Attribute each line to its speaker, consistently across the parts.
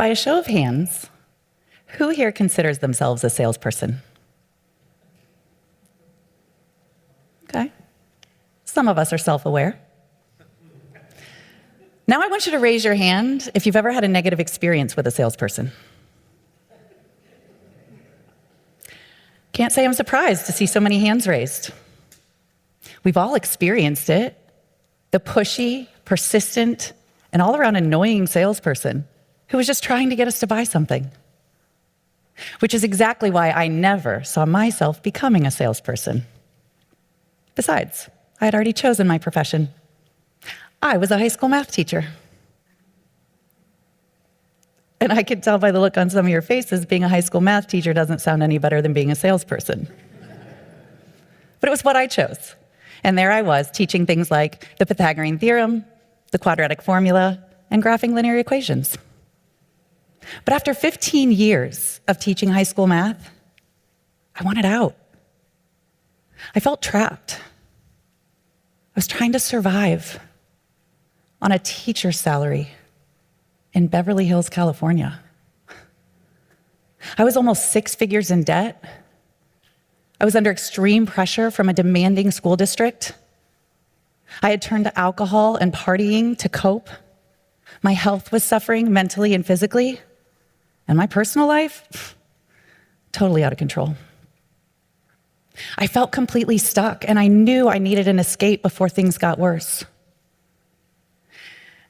Speaker 1: by a show of hands, who here considers themselves a salesperson? Okay. Some of us are self-aware. Now I want you to raise your hand if you've ever had a negative experience with a salesperson. Can't say I'm surprised to see so many hands raised. We've all experienced it. The pushy, persistent, and all-around annoying salesperson who was just trying to get us to buy something. Which is exactly why I never saw myself becoming a salesperson. Besides, I had already chosen my profession. I was a high school math teacher. And I could tell by the look on some of your faces, being a high school math teacher doesn't sound any better than being a salesperson. But it was what I chose. And there I was, teaching things like the Pythagorean theorem, the quadratic formula, and graphing linear equations. But after 15 years of teaching high school math, I wanted out. I felt trapped. I was trying to survive on a teacher's salary in Beverly Hills, California. I was almost 6 figures in debt. I was under extreme pressure from a demanding school district. I had turned to alcohol and partying to cope. My health was suffering mentally and physically. And my personal life, totally out of control. I felt completely stuck, and I knew I needed an escape before things got worse.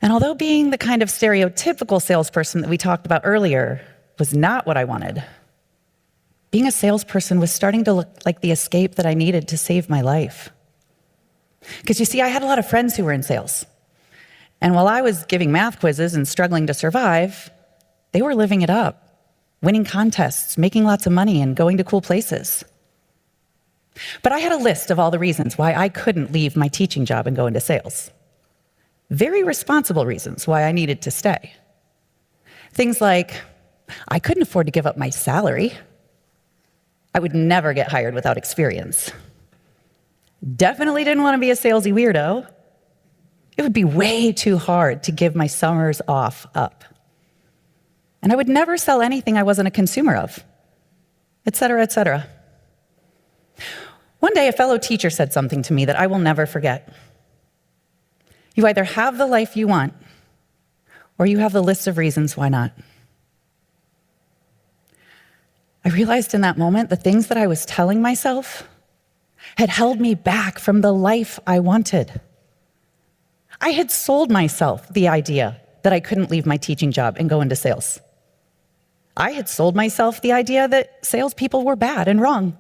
Speaker 1: And although being the kind of stereotypical salesperson that we talked about earlier was not what I wanted, being a salesperson was starting to look like the escape that I needed to save my life. Because you see, I had a lot of friends who were in sales. And while I was giving math quizzes and struggling to survive, they were living it up, winning contests, making lots of money, and going to cool places. But I had a list of all the reasons why I couldn't leave my teaching job and go into sales. Very responsible reasons why I needed to stay. Things like, I couldn't afford to give up my salary. I would never get hired without experience. Definitely didn't want to be a salesy weirdo. It would be way too hard to give my summers off up. And I would never sell anything I wasn't a consumer of, et cetera, et cetera. One day, a fellow teacher said something to me that I will never forget. You either have the life you want, or you have the list of reasons why not. I realized in that moment the things that I was telling myself had held me back from the life I wanted. I had sold myself the idea that I couldn't leave my teaching job and go into sales. I had sold myself the idea that salespeople were bad and wrong.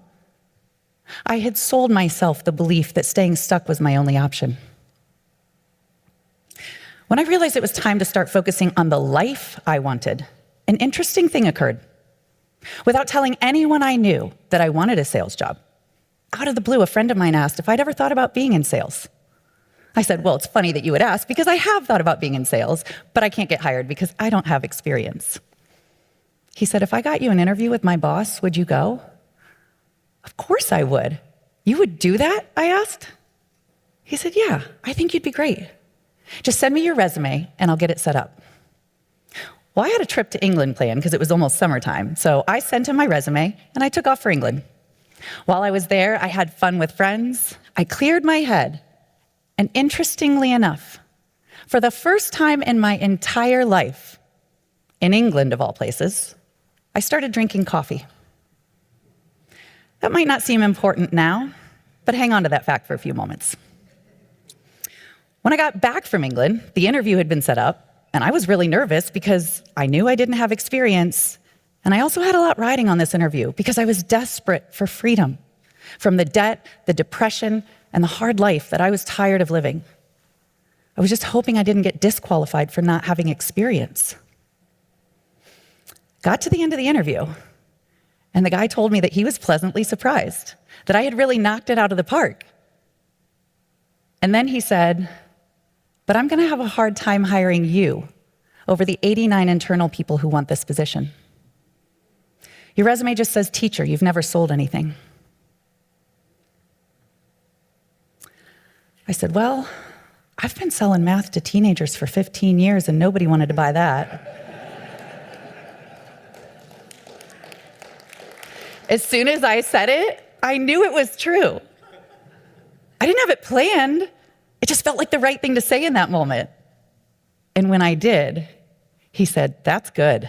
Speaker 1: I had sold myself the belief that staying stuck was my only option. When I realized it was time to start focusing on the life I wanted, an interesting thing occurred. Without telling anyone I knew that I wanted a sales job, out of the blue, a friend of mine asked if I'd ever thought about being in sales. I said, well, it's funny that you would ask because I have thought about being in sales, but I can't get hired because I don't have experience. He said, if I got you an interview with my boss, would you go? Of course I would. You would do that? I asked. He said, yeah, I think you'd be great. Just send me your resume and I'll get it set up. Well, I had a trip to England planned because it was almost summertime. So I sent him my resume and I took off for England. While I was there, I had fun with friends. I cleared my head. And interestingly enough, for the first time in my entire life, in England of all places, I started drinking coffee. That might not seem important now, but hang on to that fact for a few moments. When I got back from England, the interview had been set up, and I was really nervous because I knew I didn't have experience, and I also had a lot riding on this interview because I was desperate for freedom from the debt, the depression, and the hard life that I was tired of living. I was just hoping I didn't get disqualified for not having experience. Got to the end of the interview, and the guy told me that he was pleasantly surprised, that I had really knocked it out of the park. And then he said, but I'm going to have a hard time hiring you over the 89 internal people who want this position. Your resume just says teacher, you've never sold anything. I said, well, I've been selling math to teenagers for 15 years and nobody wanted to buy that. As soon as I said it, I knew it was true. I didn't have it planned. It just felt like the right thing to say in that moment. And when I did, he said, "That's good.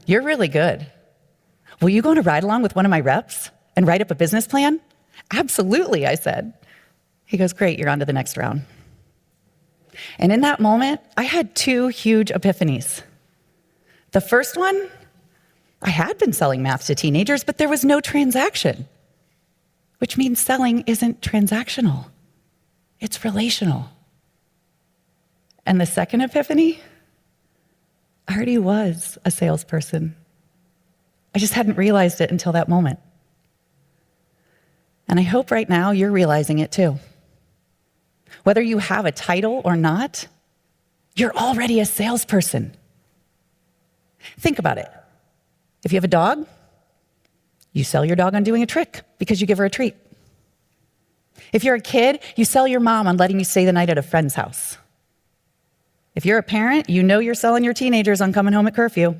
Speaker 1: You're really good. Will you go on a ride along with one of my reps and write up a business plan?" "Absolutely," I said. He goes, "Great, you're on to the next round." And in that moment, I had two huge epiphanies. The first one, I had been selling math to teenagers, but there was no transaction, which means selling isn't transactional. It's relational. And the second epiphany, I already was a salesperson. I just hadn't realized it until that moment. And I hope right now you're realizing it too. Whether you have a title or not, you're already a salesperson. Think about it. If you have a dog, you sell your dog on doing a trick because you give her a treat. If you're a kid, you sell your mom on letting you stay the night at a friend's house. If you're a parent, you know you're selling your teenagers on coming home at curfew.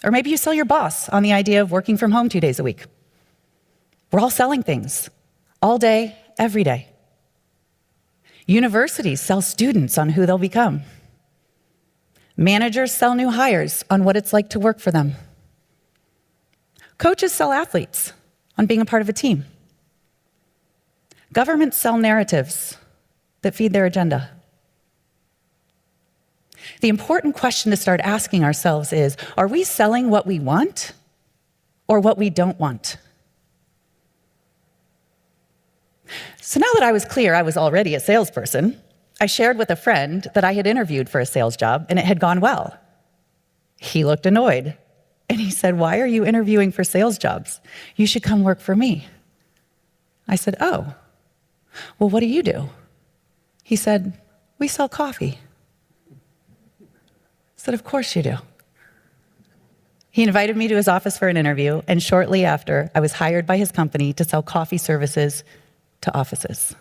Speaker 1: Or maybe you sell your boss on the idea of working from home 2 days a week. We're all selling things, all day, every day. Universities sell students on who they'll become. Managers sell new hires on what it's like to work for them. Coaches sell athletes on being a part of a team. Governments sell narratives that feed their agenda. The important question to start asking ourselves is, are we selling what we want or what we don't want? So now that I was clear I was already a salesperson, I shared with a friend that I had interviewed for a sales job and it had gone well. He looked annoyed and he said, "Why are you interviewing for sales jobs? You should come work for me." I said, "Oh, well, what do you do?" He said, "We sell coffee." I said, "Of course you do." He invited me to his office for an interview, and shortly after, I was hired by his company to sell coffee services to offices.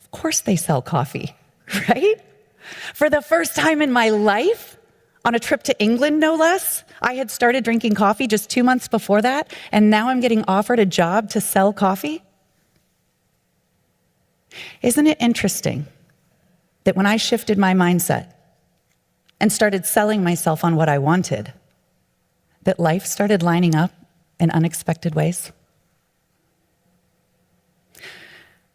Speaker 1: Of course they sell coffee, right? For the first time in my life, on a trip to England, no less, I had started drinking coffee just 2 months before that, and now I'm getting offered a job to sell coffee? Isn't it interesting that when I shifted my mindset and started selling myself on what I wanted, that life started lining up in unexpected ways?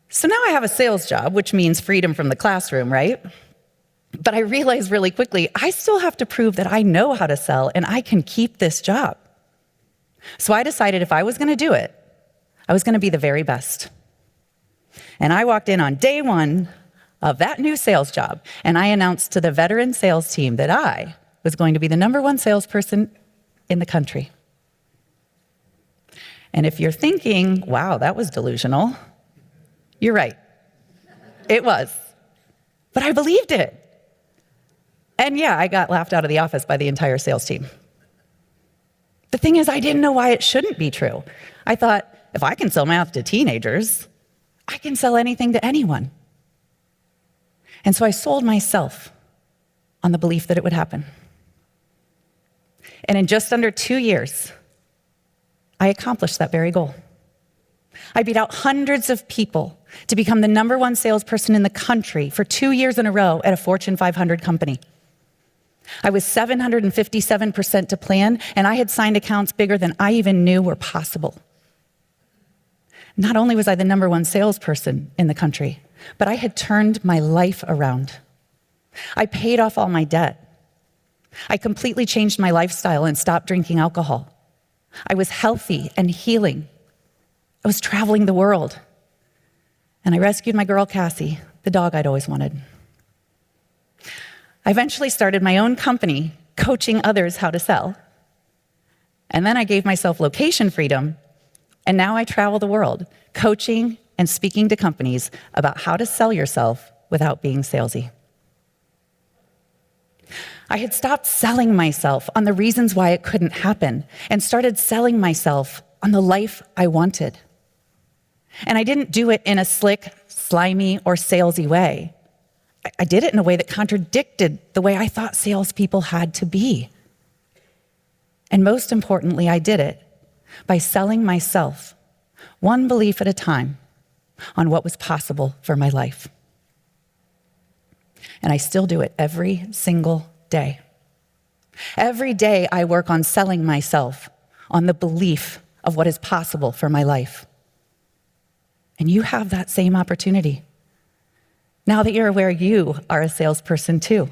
Speaker 1: So now I have a sales job, which means freedom from the classroom, right? But I realized really quickly, I still have to prove that I know how to sell and I can keep this job. So I decided if I was going to do it, I was going to be the very best. And I walked in on day one of that new sales job, and I announced to the veteran sales team that I was going to be the #1 salesperson in the country. And if you're thinking, wow, that was delusional, you're right. It was. But I believed it. And yeah, I got laughed out of the office by the entire sales team. The thing is, I didn't know why it shouldn't be true. I thought, if I can sell math to teenagers, I can sell anything to anyone. And so I sold myself on the belief that it would happen. And in just under 2 years, I accomplished that very goal. I beat out hundreds of people to become the #1 salesperson in the country for 2 years in a row at a Fortune 500 company. I was 757% to plan, and I had signed accounts bigger than I even knew were possible. Not only was I the #1 salesperson in the country, but I had turned my life around. I paid off all my debt. I completely changed my lifestyle and stopped drinking alcohol. I was healthy and healing. I was traveling the world. And I rescued my girl, Cassie, the dog I'd always wanted. I eventually started my own company, coaching others how to sell. And then I gave myself location freedom, and now I travel the world, coaching and speaking to companies about how to sell yourself without being salesy. I had stopped selling myself on the reasons why it couldn't happen and started selling myself on the life I wanted. And I didn't do it in a slick, slimy, or salesy way. I did it in a way that contradicted the way I thought salespeople had to be. And most importantly, I did it by selling myself one belief at a time on what was possible for my life. And I still do it every single day. Every day I work on selling myself on the belief of what is possible for my life. And you have that same opportunity. Now that you're aware you are a salesperson too.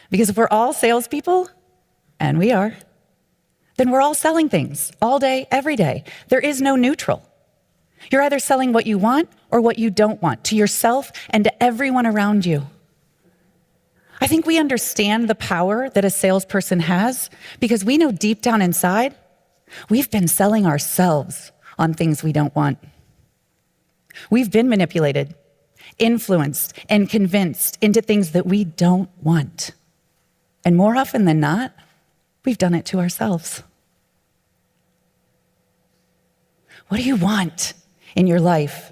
Speaker 1: Because if we're all salespeople, and we are, then we're all selling things all day, every day. There is no neutral. You're either selling what you want or what you don't want to yourself and to everyone around you. I think we understand the power that a salesperson has because we know deep down inside, we've been selling ourselves on things we don't want. We've been manipulated, influenced, and convinced into things that we don't want. And more often than not, we've done it to ourselves. What do you want in your life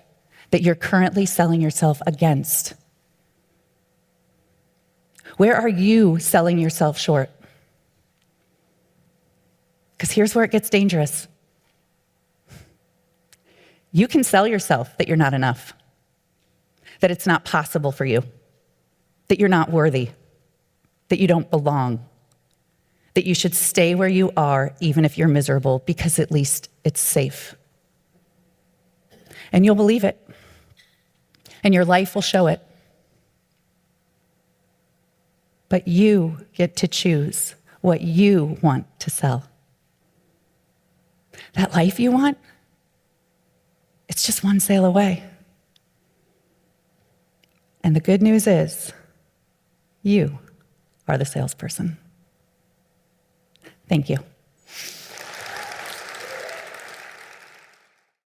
Speaker 1: that you're currently selling yourself against? Where are you selling yourself short? Because here's where it gets dangerous. You can sell yourself that you're not enough, that it's not possible for you, that you're not worthy, that you don't belong, that you should stay where you are even if you're miserable because at least it's safe. And you'll believe it, and your life will show it. But you get to choose what you want to sell. That life you want, it's just one sale away. And the good news is, you are the salesperson. Thank you.